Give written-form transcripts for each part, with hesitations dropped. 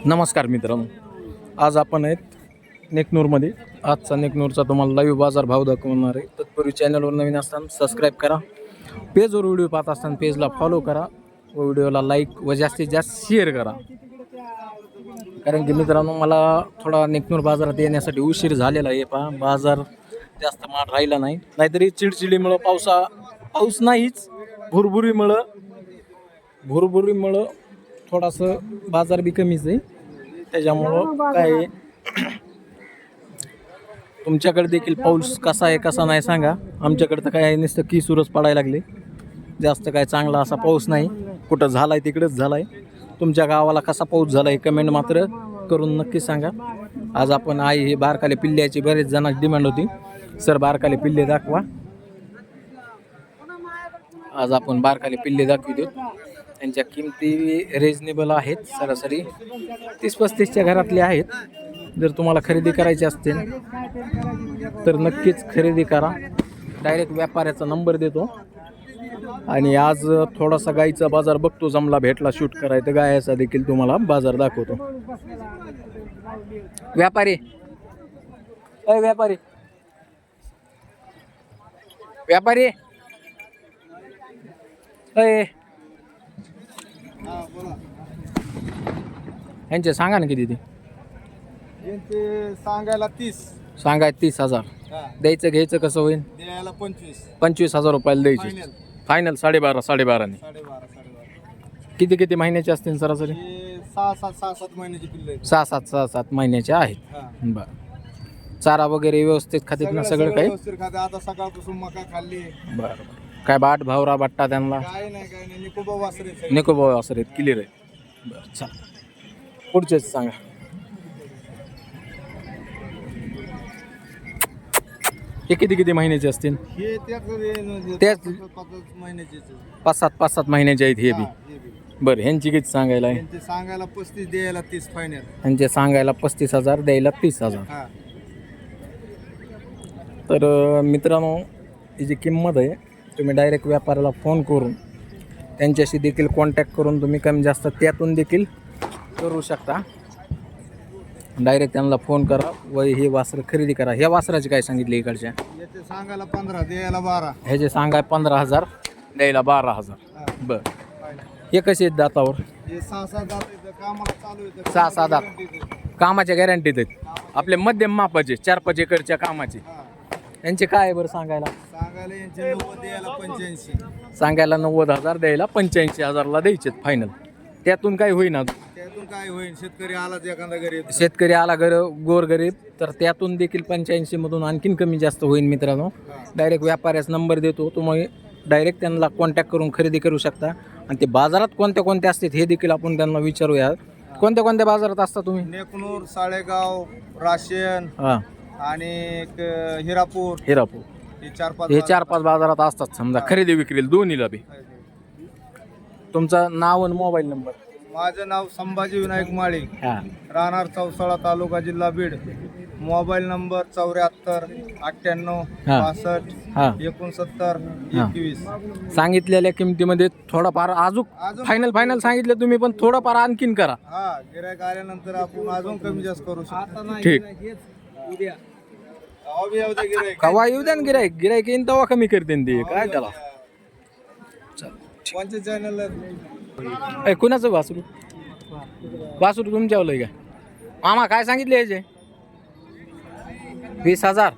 नमस्कार मित्रांनो, आज आपण आहेत नेकनूरमध्ये. आजचा नेकनूरचा तुम्हाला लाईव्ह बाजार भाव दाखवणार आहे. तत्पूर्वी चॅनलवर नवीन असताना सबस्क्राईब करा, पेजवर व्हिडिओ पाहत असताना पेजला फॉलो करा व व्हिडिओला लाईक व जास्तीत जास्त शेअर करा. कारण की मित्रांनो, मला थोडा नेकनूर बाजारात येण्यासाठी उशीर झालेला आहे. बाजार जास्त माल राहिला नाही, नाहीतरी चिडचिडीमुळं पाऊस नाहीच, भुरभुरीमुळं थोडासा बाजार बी कमीच आहे. त्याच्यामुळं काय तुमच्याकडे देखील पाऊस कसा आहे कसा नाही सांगा. आमच्याकडे तर काय नुसतं किसूरच पडायला लागले, जास्त काय चांगला असा पाऊस नाही. कुठं झाला आहे तिकडेच झाला आहे. तुमच्या गावाला कसा पाऊस झाला आहे कमेंट मात्र करून नक्की सांगा. आज आपण हे बारकाले पिल्ल्याची बरेच जणांची डिमांड होती, सर बारकाले पिल्ले दाखवा. आज आपण बारकाले पिल्ले दाखवितो. त्यांच्या किमती रिजनेबल आहेत, सरासरी 30-35च्या घरातले आहेत. जर तुम्हाला खरेदी करायची असतील तर नक्कीच खरेदी करा. डायरेक्ट व्यापाऱ्याचा नंबर देतो. आणि आज थोडासा गाईचा बाजार बघतो, जमला भेटला शूट करायचं गायाचा देखील तुम्हाला बाजार दाखवतो. व्यापारी यांचे सांगा ना किती ते सांगायला 30,000. द्यायचं घ्यायचं कसं होईल? द्यायला 25,000 रुपयाला द्यायची. फायनल 12,500. किती महिन्याचे असतील सरासरी? 6-7 महिन्याची पिल्ले. 6-7 महिन्याचे आहेत. बरं, चारा वगैरे व्यवस्थित खातात ना सगळं काही? आता सकाळपासून मका खाल्ली. बरं, काय बाट भावरा बट्टा त्यांना? काय नाही निकोबा वासरे क्लिअर आहे. बरं, चला पुढचेच सांगा. हे किती महिन्याचे असतील? हे त्याच 5-7 महिन्याचे आहेत हे बी. बरं, ह्यांची किती सांगायला आहे? महिन्याचे. सांगायला 35, द्यायला 30 फायनल. ह्यांचे सांगायला 35,000, द्यायला 30,000. तर मित्रांनो, ही जी किंमत आहे तुम्ही डायरेक्ट व्यापाऱ्याला फोन करून त्यांच्याशी देखील कॉन्टॅक्ट करून तुम्ही कमी जास्त त्यातून देखील करू शकता. डायरेक्ट त्यांना फोन करा व हे वासरं खरेदी करा. ह्या वासराची काय सांगितले इकडच्या? याचे सांगायला 15, द्यायला 12. ह्याचे सांगाय 15,000, द्यायला 12,000. बरं, हे कसे आहेत दातावर? हे 6-7 दात कामाला चालू आहे. 6-7 दात कामाच्या गॅरंटीत आहेत, आपले मध्यम मापाचे 4-5 एकरच्या कामाचे. यांचे काय बरं सांगायला? सांगायला यांचे 90, द्यायला 85. सांगायला 90,000, द्यायला 85,000ला द्यायचे फायनल. त्यातून काय होईना? त्यातून काय होईल? शेतकरी आलाच एखादा गरीब, शेतकरी आला गोरगरीब, तर त्यातून देखील 85 मधून आणखीन कमी जास्त होईल. मित्रांनो, डायरेक्ट व्यापाऱ्याचा नंबर देतो, तुम्ही डायरेक्ट त्यांना कॉन्टॅक्ट करून खरेदी करू शकता. आणि ते बाजारात कोणत्या असतात हे देखील आपण त्यांना विचारूया. कोणत्या बाजारात असता तुम्ही? नेकनूर, साळेगाव, राशन आणि एक हिरापूर. हे 4-5 बाजारात असतात समजा, खरेदी विक्री दोन्हीला बी. तुमचं नाव आणि मोबाईल नंबर? माझं नाव संभाजी विनायक माळी, राहणार चौसाळा, तालुका, जिल्हा बीड. Mobile number 74 98 65 69 21. सांगितलेल्या किमतीमध्ये थोडाफार अजून फायनल सांगितलं तुम्ही, पण थोडंफार आणखीन करा. गिरायक आल्यानंतर आपण अजून कमी जास्त करू शकतो. ठीक, उद्या कवा येऊ द्या ना. गिरायक येईन तेव्हा कमी करते ते, काय त्याला. कोणत्या चॅनलला? कुणाचं वासरू तुमच्यावलं का मामा? काय सांगितले याचे? 20,000.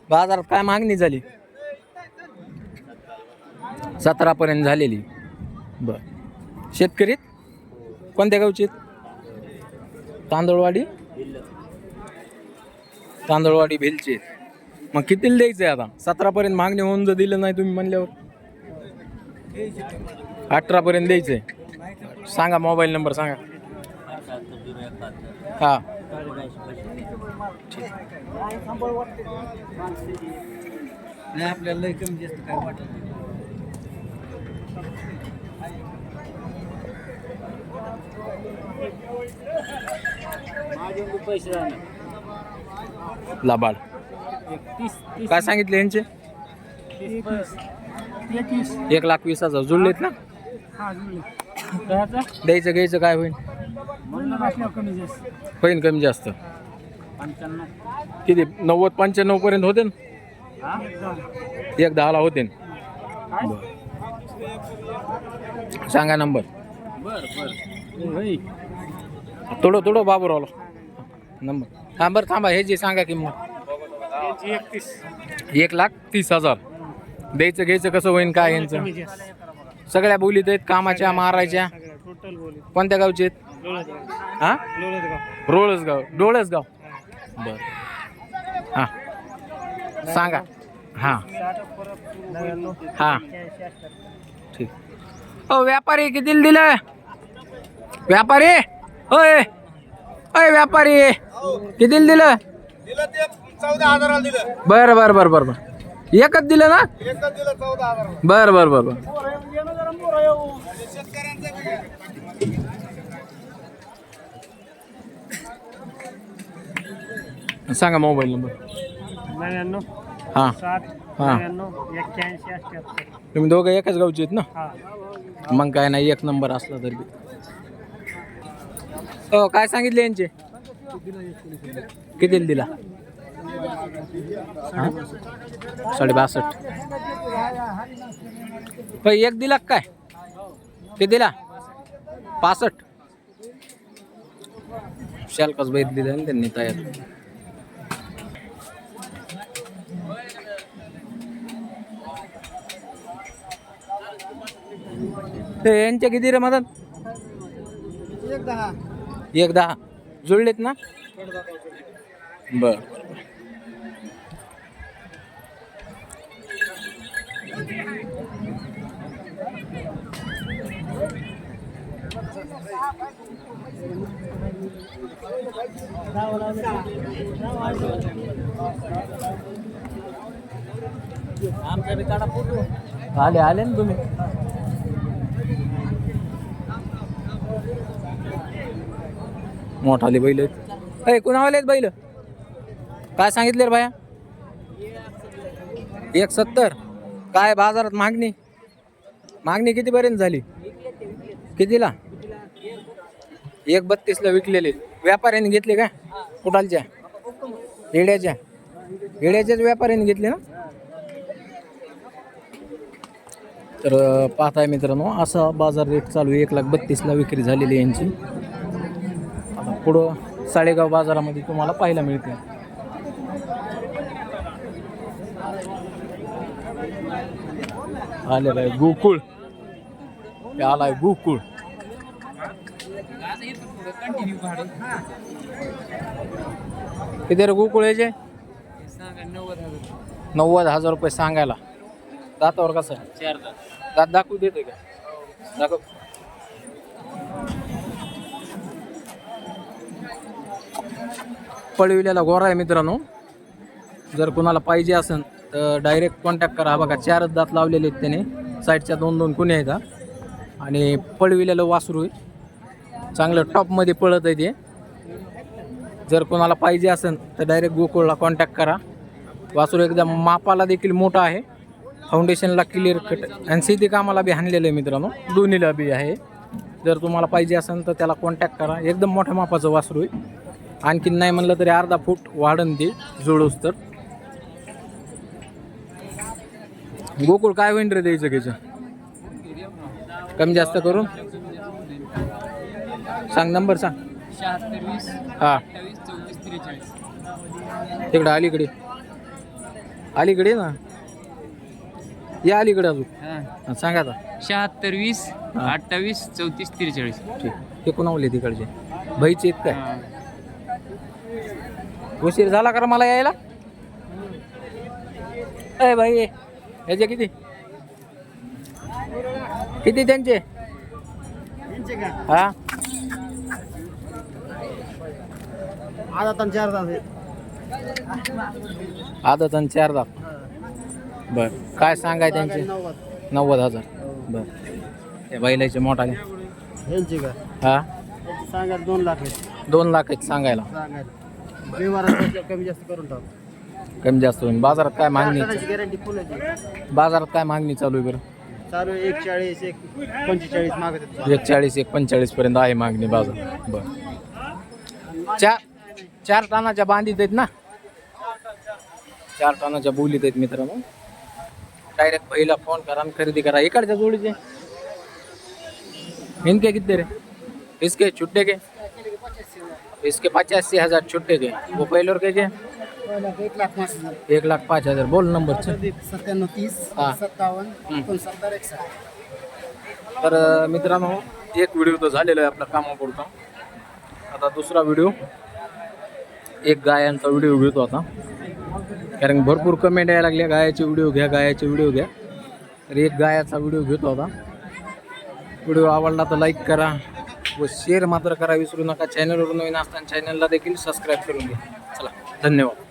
बाजारात काय मागणी झाली? 17 पर्यंत झालेली. बर, शेतकरी कोणत्या गावचे? तांदळवाडी भिलचे. मग कितीला द्यायचं आहे आता? 17 पर्यंत मागणी होऊन जर दिलं नाही तुम्ही म्हणल्यावर 18 पर्यंत द्यायचंय. सांगा मोबाईल नंबर सांगा. आपल्याला कमी जास्त काय वाटत लाबाड काय सांगितले यांचे? 1,20,000 जुळलेत ना? द्यायचं घ्यायचं काय होईल? होईन कमी जास्त. किती 90-95 पर्यंत होते ना? 1-10 ला होते ना? बरं. सांगा नंबर. थोडं बाबूरावला नंबर. हा बरं थांबा, हे जे सांगा किंमत. 1,30,000. द्यायचं घ्यायचं कसं होईन काय यांचं? सगळ्या बोलीत आहेत, कामाच्या मारायच्या. कोणत्या गावचे आहेत? हा डोळसगाव. बरं हां सांगा. हां हां ठीक. व्यापारी कितीला दिलं? व्यापारी होय व्यापारी कितीला दिलं? 14,000 दिलं. बरं एकच दिलं ना? एकच दिलं 14,000. बरं सांगा मोबाईल नंबर. 99 हां 60 हां 91 81 78. तुम्ही दोघं एकाच गावचे आहेत ना? मग काय नाही, एक नंबर असला तरी. हो काय सांगितले यांचे? कितीला दिला? 62.5. एक दिला काय? किती दिला? 65. शालकाच बैल दिला ना त्यांनी तयार. यांच्या किती रे मदन? 1-10 जुळलेत ना? बर. आले ना तुम्ही? मोठाले बैल आहेत. कुणावाले आहेत बैल? काय सांगितले रे बाया? 170. काय बाजारात मागणी कितीपर्यंत झाली? कितीला? 132 ला विकलेले. व्यापाऱ्याने घेतले का? कुठालच्या? येड्याच्याच व्यापाऱ्याने घेतले ना? तर पाहताय मित्रांनो, असा बाजार रेट चालू आहे. 1,32,000 ला विक्री झालेली यांची. पुढं साळेगाव बाजारामध्ये तुम्हाला पाहायला मिळते. आलेला आहे गोकुळ. आलाय गोकुळ. किती रे गोकुळ याचे? 90,000 रुपये सांगायला. दातावर कसं आहे? 4 दात दाखवू देते का? दाखव. पळविलेला गोरा आहे मित्रांनो. जर कोणाला पाहिजे असेल तर डायरेक्ट कॉन्टॅक्ट करा. बघा 4 दात लावलेले आहेत त्याने. साईडच्या 2-2 कुण्या आहेत. आणि पळविलेलं वासरू आहे. चांगलं टॉपमध्ये पळत आहे ते. जर कोणाला पाहिजे असेल तर डायरेक्ट गोकुळला कॉन्टॅक्ट करा. वासरू एकदम मापाला देखील मोठा आहे. फाउंडेशनला क्लिअर कट आणि शेती कामाला बी हाणलेलं आहे मित्रांनो. दोन्हीला बी आहे. जर तुम्हाला पाहिजे असेल तर त्याला कॉन्टॅक्ट करा. एकदम मोठ्या मापाचं वासरू आहे. आणखीन नाही म्हणलं तरी अर्धा फूट वाढन ते जोडूस तर. गोकुळ काय होईन रे द्यायचं घ्यायचं? कमी जास्त करून सांग. नंबर सांग. 76 हां 28 34 43. तिकडं अलीकडे ना या अलीकडे अजून सांगा आता. 76 28 34 43. ठीक. ते कोणावले तिकडचे भाईचे आहेत काय? उशीर झाला का मला यायला? अय भाई याचे किती त्यांचे? हा आदत आणि 4 दात. आदत आणि 4 दात. बर काय सांगाय त्यांचे? 90,000. बर हे बैलाचे मोठाले यांची का? हा सांगा 2 लाख. 2 लाख आहेत सांगायला. कमी जास्त करून टाक. कमी जास्त होईल. बाजारात काय मागणी? गॅरंटी फुल आहे. बाजारात काय मागणी चालू आहे बरं? चालू 41 45 मागत 41 45 पर्यंत आहे मागणी बाजार. बरं चार टनाच्या बांधीत आहेत ना, 4 टनाच्या बोलीत आहेत मित्रांनो. डायरेक्ट पहिला फोन करा आणि खरेदी करा. इकडच्या जोडीचे इनके कितने रे? इसके छुट्टे के? इसके 85,000 छुट्टे के. वो पहिलोर के 1,05,000. बोल नंबर 97 हा. 57 69 61. तर मित्रांनो एक व्हिडिओ तर झालेला आहे आपला कामापुरता. आता दुसरा व्हिडिओ एक गायांचा व्हिडिओ घेतो आता, कारण भरपूर कमेंट यायला लागल्या गायाचे व्हिडिओ घ्या, गायाचे व्हिडिओ घ्या. तर एक गायाचा व्हिडिओ घेतो आता. व्हिडिओ आवडला तर लाईक करा व शेअर मात्र करा विसरू नका. चॅनलवर नवीन असताना चॅनलला देखील सबस्क्राईब करून घ्या. चला धन्यवाद.